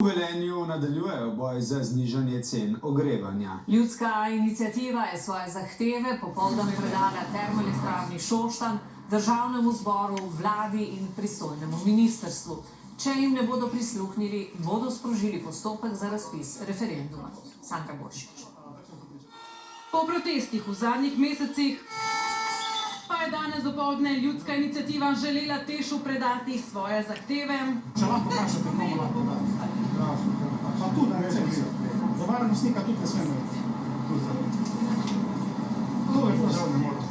V Velenju nadaljujejo boj za znižanje cen ogrevanja. Ljudska iniciativa je svoje zahteve popoldan predala Termoelektrarni Šoštanj, državnemu zboru, vladi in pristojnemu ministrstvu. Če jim ne bodo prisluhnili, bodo sprožili postopek za razpis referenduma. Sandra Boršič. Po protestih v zadnjih mesecih pa je danes dopoldne ljudska iniciativa želela Tešu predati svoje zahteve. Če lahko vprašate, komu lahko dati? Pa tu na recepciji. Do varnostnika tudi ne smemo iti. To je prav ne moramo.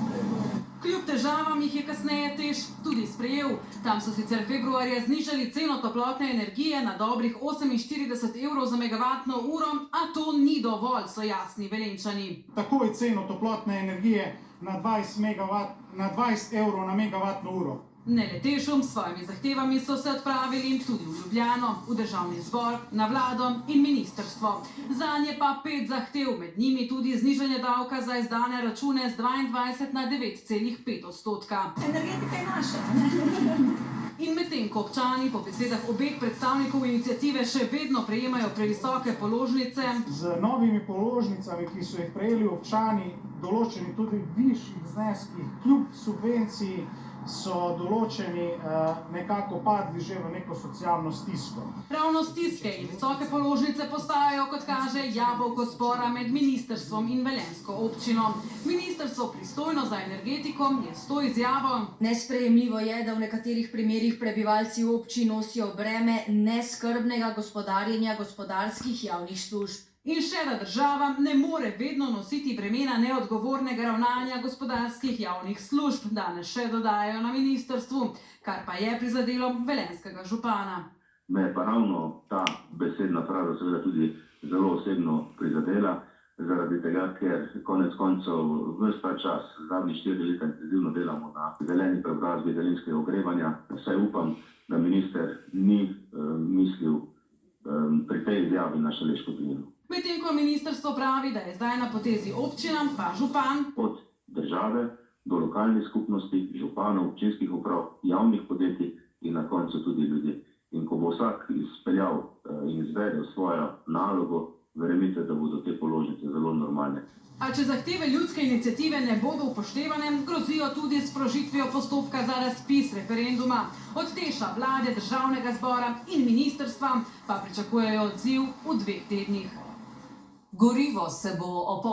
Kljub težavam jih je kasneje Teš tudi sprejel. Tam so sicer februarja znižali ceno toplotne energije na dobrih 48 evrov za megavatno uro, a to ni dovolj, so jasni Velenjčani. Takoj ceno toplotne energije na 20 evrov na megavatno uro. Ne le Tešom, s svojimi zahtevami so se odpravili tudi v Ljubljano, v državni zbor, na vlado in ministrstvo. Zanje pa 5 zahtev, med njimi tudi znižanje davka za izdane račune z 22 na 9,5 odstotka. Energetika je naša. In medtem ko občani po besedah obeh predstavnikov iniciative še vedno prejemajo previsoke položnice, Z novimi položnicami, ki so jih prejeli občani, določeni tudi višjih zneskih, kljub subvenciji, so določeni nekako padli že v neko socialno stisko. ravno stiske in visoke položnice postajajo, kot kaže, jabolko spora med ministrstvom in velenjsko občino. Ministrstvo pristojno za energetiko je s to izjavo: Nesprejemljivo je, da v nekaterih primerih prebivalci občin nosijo breme neskrbnega gospodarjenja gospodarskih javnih služb. In še da država ne more vedno nositi bremena neodgovornega ravnanja gospodarskih javnih služb, danes še dodajajo na ministrstvu, kar pa je prizadelo velenjskega župana. Me je pa ravno ta besedna fraza seveda tudi zelo osebno prizadela, zaradi tega, ker konec koncev ves ta čas, zadnjih 4 leta intenzivno delamo na zeleni preobrazbi daljinskega ogrevanja. Saj upam, da minister ni mislil pri tej izjavi na Šaleško dolino. Medtem ko ministrstvo pravi, da je zdaj na potezi občina, pa župan Od države do lokalnih skupnosti, županov, občinskih uprav, javnih podjetij in na koncu tudi ljudi. In ko bo vsak izpeljal in izvedel svojo nalogo, verjemite, da bodo te položnice zelo normalne. A če zahteve ljudske iniciative ne bodo upoštevane, grozijo tudi s sprožitvijo postopka za razpis referenduma. Od Teša, vlade, državnega zbora in ministrstva pa pričakujejo odziv v 2 tednih. Gorivo se bo